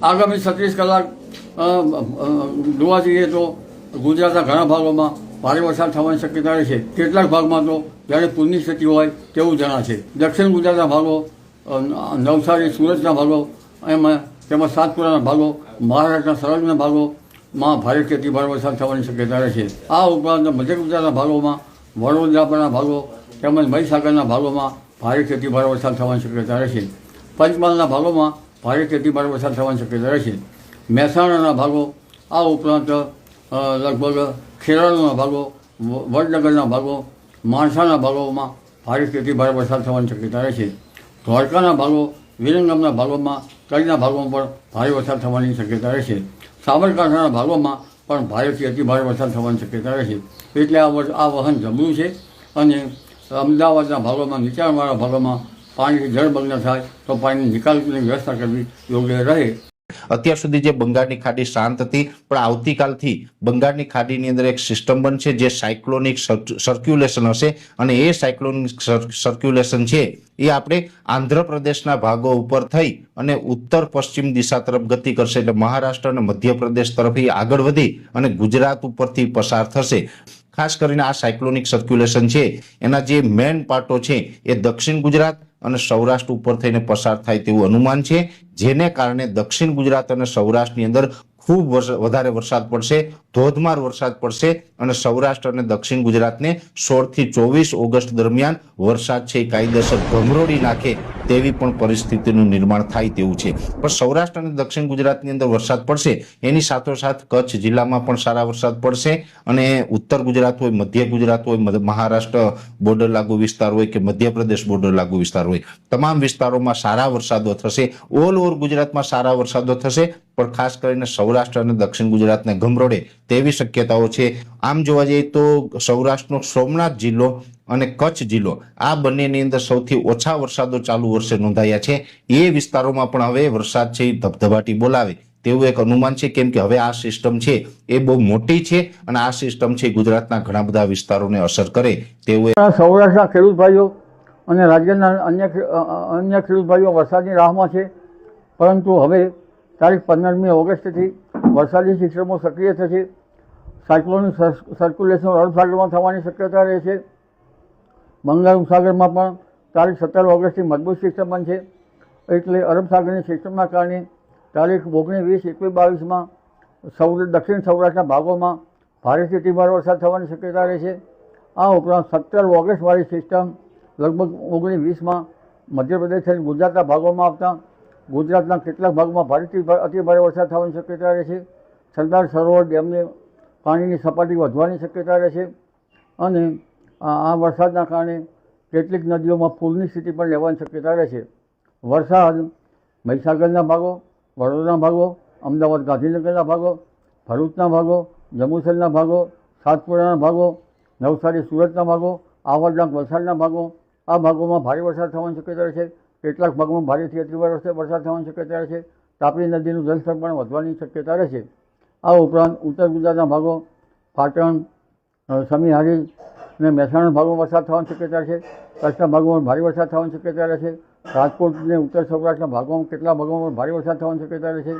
આગામી 36 કલાક જોવા જઈએ તો ગુજરાતના ઘણા ભાગોમાં ભારે વરસાદ થવાની શક્યતા રહેશે. કેટલાક ભાગમાં તો જ્યારે પૂરની સ્થિતિ હોય તેવું જણાશે. દક્ષિણ ગુજરાતના ભાગો, નવસારી, સુરતના ભાગો, તેમજ સાતપુરાના ભાગો, મહારાષ્ટ્રના સરહદના ભાગોમાં ભારેથી અતિભારે વરસાદ થવાની શક્યતા રહેશે. આ ઉપરાંત મધ્ય ગુજરાતના ભાગોમાં, વડોદરાના ભાગો તેમજ મહીસાગરના ભાગોમાં ભારેથી અતિભારે વરસાદ થવાની શક્યતા રહેશે. પંચમહાલના ભાગોમાં ભારેથી અતિભારે વરસાદ થવાની શક્યતા રહેશે. મહેસાણાના ભાગો, આ ઉપરાંત લગભગ ખેરાલુના ભાગો, વડનગરના ભાગો, માણસાના ભાગોમાં ભારેથી અતિભારે વરસાદ થવાની શક્યતા રહેશે. દ્વારકાના ભાગો, વિરંગામના ભાગોમાં, કચ્છના ભાગોમાં પણ ભારે વરસાદ થવાની શક્યતા રહેશે. સાબરકાંઠાના ભાગોમાં પણ ભારેથી અતિભારે વરસાદ થવાની શક્યતા રહેશે. એટલે આ વહન જમવું છે અને અમદાવાદના ભાગોમાં, નીચાણવાળા ભાગોમાં પાણીથી જળમગ્ન થાય તો પાણીની નિકાલની વ્યવસ્થા કરવી યોગ્ય રહે. અત્યાર સુધી જે બંગાળની ખાડી શાંત હતી, પણ આવતીકાલથી બંગાળની ખાડીની અંદર એક સિસ્ટમ બનશે જે સાયક્લોનિક સર્ક્યુલેશન હશે અને એ સાયક્લોનિક સર્ક્યુલેશન છે એ આપણે આંધ્રપ્રદેશના ભાગો ઉપર થઈ અને ઉત્તર પશ્ચિમ દિશા તરફ ગતિ કરશે. એટલે મહારાષ્ટ્ર અને મધ્યપ્રદેશ તરફ આગળ વધી અને ગુજરાત ઉપરથી પસાર થશે. ખાસ કરીને આ સાયક્લોનિક સર્ક્યુલેશન છે એના જે મેઇન પાર્ટો છે એ દક્ષિણ ગુજરાત અને સૌરાષ્ટ્ર ઉપર થઈને પસાર થાય તેવું અનુમાન છે, જેને કારણે દક્ષિણ ગુજરાત અને સૌરાષ્ટ્રની અંદર ખૂબ વધારે વરસાદ પડશે, ધોધમાર વરસાદ પડશે અને સૌરાષ્ટ્ર અને દક્ષિણ ગુજરાતને 16 થી 24 ઓગસ્ટ દરમિયાન વરસાદ છે કાયદેસર ભમરોડી નાખે તેવી પણ પરિસ્થિતિનું નિર્માણ થાય તેવું છે. પણ સૌરાષ્ટ્ર અને દક્ષિણ ગુજરાતની અંદર વરસાદ પડશે, એની સાથોસાથ કચ્છ જિલ્લામાં પણ સારા વરસાદ પડશે અને ઉત્તર ગુજરાત હોય, મધ્ય ગુજરાત હોય, મહારાષ્ટ્ર બોર્ડર લાગુ વિસ્તાર હોય કે મધ્યપ્રદેશ બોર્ડર લાગુ વિસ્તાર હોય, તમામ વિસ્તારોમાં સારા વરસાદો થશે. ઓલ ઓવર ગુજરાતમાં સારા વરસાદો થશે, પણ ખાસ કરીને સૌરાષ્ટ્ર અને દક્ષિણ ગુજરાતને ગમરોડે તેવી શક્યતાઓ છે. આમ જોવા જઈએ તો સૌરાષ્ટ્રનો સોમનાથ જિલ્લો અને કચ્છ જિલ્લો આ બંનેની અંદર સૌથી ઓછા વરસાદો ચાલુ વર્ષે નોંધાયા છે. એ વિસ્તારોમાં પણ હવે વરસાદ છે ધબધબાટી બોલાવે તેવું એક અનુમાન છે, કેમ કે હવે આ સિસ્ટમ છે એ બહુ મોટી છે અને આ સિસ્ટમ છે ગુજરાતના ઘણા બધા વિસ્તારોને અસર કરે તેવું. સૌરાષ્ટ્રના ખેડૂત ભાઈઓ અને રાજ્યના અન્ય ખેડૂત ભાઈઓ વરસાદની રાહમાં છે, પરંતુ હવે તારીખ 15મી ઓગસ્ટથી વરસાદી સિસ્ટમો સક્રિય થશે. સાયક્લોનિક સર્ક્યુલેશન અરબ સાગરમાં થવાની શક્યતા રહે છે. બંગાળ ઉપસાગરમાં પણ તારીખ 17 ઓગસ્ટથી મજબૂત સિસ્ટમ બનશે. એટલે અરબ સાગરની સિસ્ટમના કારણે તારીખ 19, 20, 21, 22માં દક્ષિણ સૌરાષ્ટ્રના ભાગોમાં ભારેથી અતિભારે વરસાદ થવાની શક્યતા રહેશે. આ ઉપરાંત 17 ઓગસ્ટવાળી સિસ્ટમ લગભગ 19, 20માં મધ્યપ્રદેશ અને ગુજરાતના ભાગોમાં આવતા ગુજરાતના કેટલાક ભાગમાં ભારેથી અતિભારે વરસાદ થવાની શક્યતા રહેશે. સરદાર સરોવર ડેમની પાણીની સપાટી વધવાની શક્યતા રહેશે અને આ વરસાદના કારણે કેટલીક નદીઓમાં પૂરની સ્થિતિ પણ રહેવાની શક્યતા રહેશે. વરસાદ મહીસાગરના ભાગો, વડોદરાના ભાગો, અમદાવાદ ગાંધીનગરના ભાગો, ભરૂચના ભાગો, જંબુસરના ભાગો, સાતપુરાના ભાગો, નવસારી સુરતના ભાગો, આવડના વલસાડના ભાગો, આ ભાગોમાં ભારે વરસાદ થવાની શક્યતા રહેશે. કેટલાક ભાગમાં ભારેથી અતિભારે વરસાદ થવાની શક્યતા રહેશે. તાપી નદીનું જળસ્તર પણ વધવાની શક્યતા રહેશે. આ ઉપરાંત ઉત્તર ગુજરાતના ભાગો, પાટણ, સમીહારી અને મહેસાણા ભાગોમાં વરસાદ થવાની શક્યતા રહેશે. કચ્છના ભાગોમાં ભારે વરસાદ થવાની શક્યતા રહેશે. રાજકોટ અને ઉત્તર સૌરાષ્ટ્રના ભાગોમાં કેટલાક ભાગોમાં ભારે વરસાદ થવાની શક્યતા રહેશે.